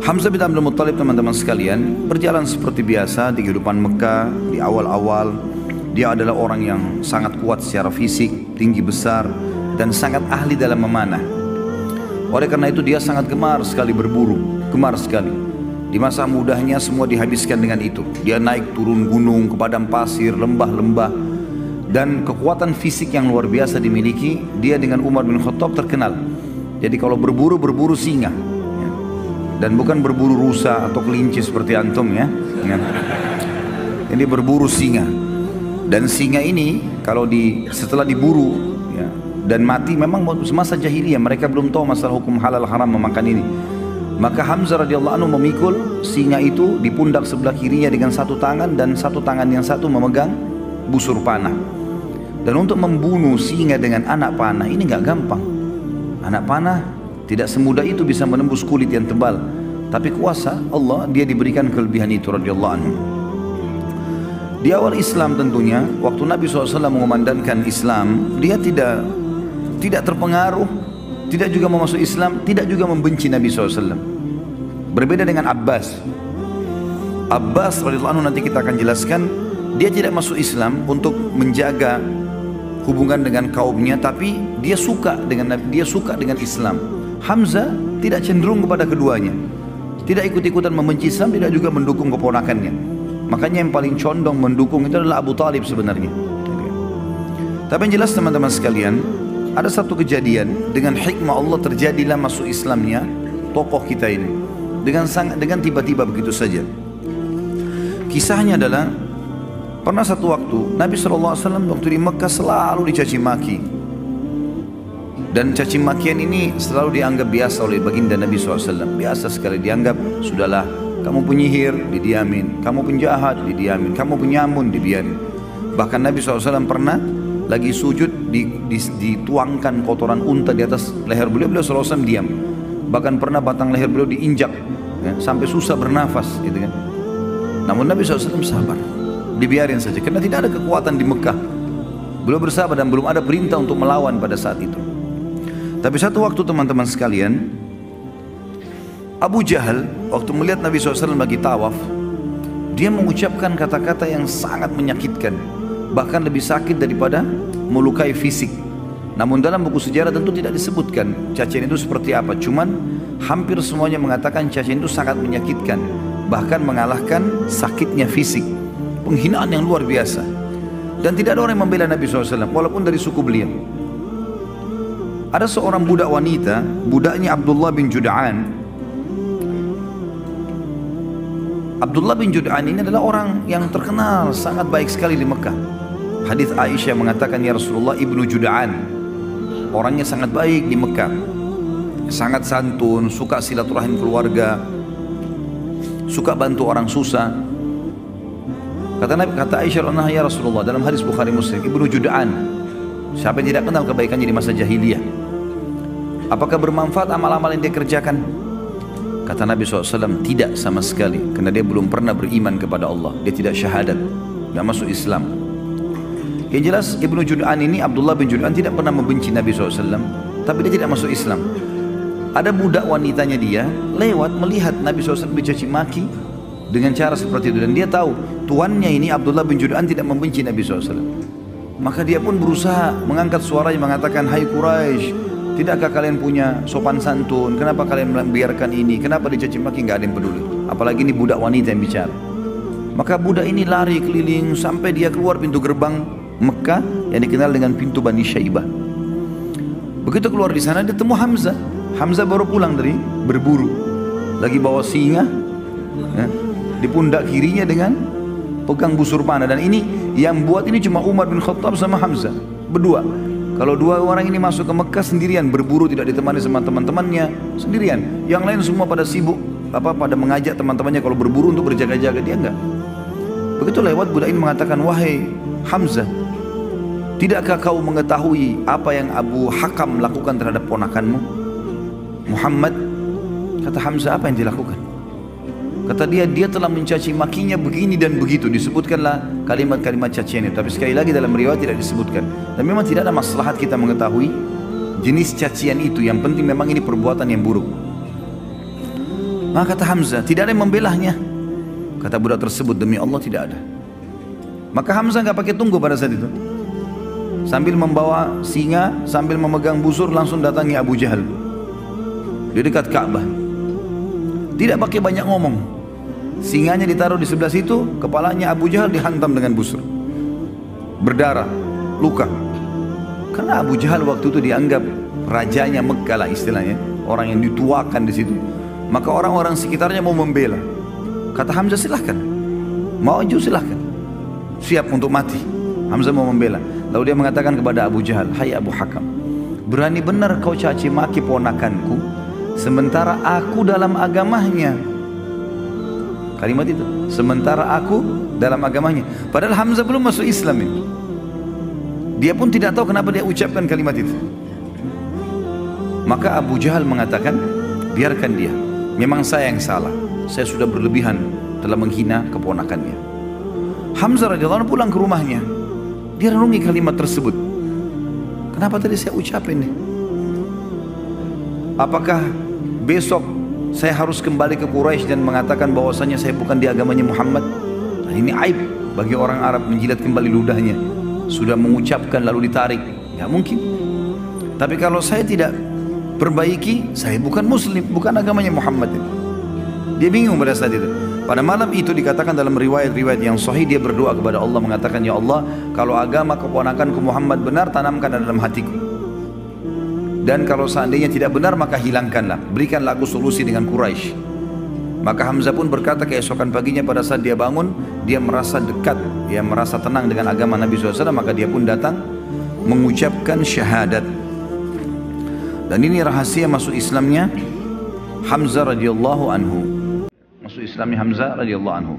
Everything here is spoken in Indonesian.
Hamzah bin Abdul Muttalib, teman-teman sekalian, berjalan seperti biasa di kehidupan Mekah di awal-awal. Dia adalah orang yang sangat kuat secara fisik, tinggi besar, dan sangat ahli dalam memanah. Oleh karena itu dia sangat gemar sekali berburu, gemar sekali. Di masa mudanya semua dihabiskan dengan itu. Dia naik turun gunung, ke padang pasir, lembah-lembah, dan kekuatan fisik yang luar biasa dimiliki. Dia dengan Umar bin Khattab terkenal. Jadi kalau berburu, berburu singa. Dan bukan berburu rusa atau kelinci seperti antum ya. Ini berburu singa. Dan singa ini kalau setelah diburu ya, dan mati, memang semasa jahiliyah mereka belum tahu masalah hukum halal haram memakan ini. Maka Hamzah radhiyallahu anhu memikul singa itu di pundak sebelah kirinya dengan satu tangan, dan satu tangan yang satu memegang busur panah. Dan untuk membunuh singa dengan anak panah ini nggak gampang. Anak panah tidak semudah itu bisa menembus kulit yang tebal. Tapi kuasa Allah, dia diberikan kelebihan itu radhiyallahu anhu. Di awal Islam tentunya, waktu Nabi SAW mengumandangkan Islam, dia tidak terpengaruh, tidak juga mau masuk Islam, tidak juga membenci Nabi SAW. Berbeda dengan Abbas. Abbas radhiyallahu anhu, nanti kita akan jelaskan, dia tidak masuk Islam untuk menjaga hubungan dengan kaumnya, tapi dia suka dengan Islam. Hamzah tidak cenderung kepada keduanya, tidak ikut-ikutan membenci Islam, tidak juga mendukung keponakannya. Makanya yang paling condong mendukung itu adalah Abu Talib sebenarnya. Tapi yang jelas teman-teman sekalian, ada satu kejadian, dengan hikmah Allah terjadilah masuk Islamnya tokoh kita ini dengan tiba-tiba begitu saja. Kisahnya adalah, pernah satu waktu Nabi SAW waktu di Mekah selalu dicaci maki. Dan caci makian ini selalu dianggap biasa oleh baginda Nabi SAW. Biasa sekali dianggap, sudahlah, kamu penyihir, didiamin. Kamu penjahat, didiamin. Kamu penyamun, dibiarin. Bahkan Nabi SAW pernah lagi sujud, dituangkan kotoran unta di atas leher beliau, beliau SAW diam. Bahkan pernah batang leher beliau diinjak ya, sampai susah bernafas gitu kan. Namun Nabi SAW sabar, dibiarin saja, karena tidak ada kekuatan di Mekah. Beliau bersabar dan belum ada perintah untuk melawan pada saat itu. Tapi satu waktu teman-teman sekalian, Abu Jahal waktu melihat Nabi SAW lagi tawaf, dia mengucapkan kata-kata yang sangat menyakitkan, bahkan lebih sakit daripada melukai fisik. Namun dalam buku sejarah tentu tidak disebutkan cacian itu seperti apa. Cuman hampir semuanya mengatakan cacian itu sangat menyakitkan, bahkan mengalahkan sakitnya fisik. Penghinaan yang luar biasa. Dan tidak ada orang yang membela Nabi SAW walaupun dari suku beliau. Ada seorang budak wanita, budaknya Abdullah bin Jud'an. Abdullah bin Jud'an ini adalah orang yang terkenal sangat baik sekali di Mekah. Hadis Aisyah mengatakan, ya Rasulullah, ibnu Jud'an, orangnya sangat baik di Mekah, sangat santun, suka silaturahim keluarga, suka bantu orang susah. Kata Aisyah, ya Rasulullah, dalam hadis Bukhari Muslim, ibnu Jud'an, siapa yang tidak kenal kebaikannya di masa jahiliyah? Apakah bermanfaat amal-amal yang dia kerjakan? Kata Nabi SAW, tidak sama sekali, karena dia belum pernah beriman kepada Allah. Dia tidak syahadat, tidak masuk Islam. Yang jelas Ibnu Jud'an ini, Abdullah bin Jud'an, tidak pernah membenci Nabi SAW, tapi dia tidak masuk Islam. Ada budak wanitanya dia lewat melihat Nabi SAW dicaci maki dengan cara seperti itu, dan dia tahu tuannya ini Abdullah bin Jud'an tidak membenci Nabi SAW. Maka dia pun berusaha mengangkat suaranya mengatakan, hai Quraisy, tidakkah kalian punya sopan santun? Kenapa kalian membiarkan ini? Kenapa dicaci maki? Nggak ada yang peduli. Apalagi ini budak wanita yang bicara. Maka budak ini lari keliling sampai dia keluar pintu gerbang Mekah yang dikenal dengan pintu Bani Syaibah. Begitu keluar di sana dia temu Hamzah. Hamzah baru pulang dari berburu, lagi bawa singa ya, di pundak kirinya dengan pegang busur panah. Dan ini yang buat ini cuma Umar bin Khattab sama Hamzah berdua. Kalau dua orang ini masuk ke Mekah sendirian, berburu tidak ditemani sama teman-temannya, sendirian. Yang lain semua pada sibuk, pada mengajak teman-temannya kalau berburu untuk berjaga-jaga, dia enggak. Begitu lewat, budak ini mengatakan, wahai Hamzah, tidakkah kau mengetahui apa yang Abu Hakam lakukan terhadap ponakanmu Muhammad? Kata Hamzah, apa yang dilakukan? Kata dia telah mencaci makinya begini dan begitu. Disebutkanlah kalimat-kalimat cacian itu, tapi sekali lagi dalam riwayat tidak disebutkan. Dan memang tidak ada maslahat kita mengetahui jenis cacian itu. Yang penting memang ini perbuatan yang buruk. Maka kata Hamzah, tidak ada yang membelahnya. Kata budak tersebut, demi Allah tidak ada. Maka Hamzah nggak pakai tunggu pada saat itu. Sambil membawa singa, sambil memegang busur, langsung datangi Abu Jahal di dekat Ka'bah. Tidak pakai banyak ngomong. Singanya ditaruh di sebelah situ, kepalanya Abu Jahal dihantam dengan busur. Berdarah, luka. Karena Abu Jahal waktu itu dianggap rajanya Mekkah lah istilahnya, orang yang dituakan di situ. Maka orang-orang sekitarnya mau membela. Kata Hamzah, silahkan, maju silahkan, siap untuk mati. Hamzah mau membela. Lalu dia mengatakan kepada Abu Jahal, hai Abu Hakam, berani benar kau caci maki ponakanku, sementara aku dalam agamanya. Kalimat itu, sementara aku dalam agamanya. Padahal Hamzah belum masuk Islam ini. Dia pun tidak tahu kenapa dia ucapkan kalimat itu. Maka Abu Jahal mengatakan, biarkan dia, memang saya yang salah, saya sudah berlebihan dalam menghina keponakannya. Hamzah radhiyallahu anhu pulang ke rumahnya, dia renungi kalimat tersebut. Kenapa tadi saya ucapin nih? Apakah besok saya harus kembali ke Quraisy dan mengatakan bahwasanya saya bukan di agamanya Muhammad? Nah, ini aib bagi orang Arab menjilat kembali ludahnya. Sudah mengucapkan lalu ditarik, nggak mungkin. Tapi kalau saya tidak perbaiki, saya bukan muslim, bukan agamanya Muhammad ini. Dia bingung pada saat itu. Pada malam itu dikatakan dalam riwayat-riwayat yang sahih, dia berdoa kepada Allah mengatakan, ya Allah, kalau agama keponakanku Muhammad benar, tanamkan dalam hatiku. Dan kalau seandainya tidak benar, maka hilangkanlah, berikanlah aku solusi dengan Quraisy. Maka Hamzah pun berkata keesokan paginya pada saat dia bangun, dia merasa dekat, dia merasa tenang dengan agama Nabi SAW, maka dia pun datang mengucapkan syahadat. Dan ini rahasia masuk Islamnya Hamzah radhiyallahu anhu. Masuk Islamnya Hamzah radhiyallahu anhu.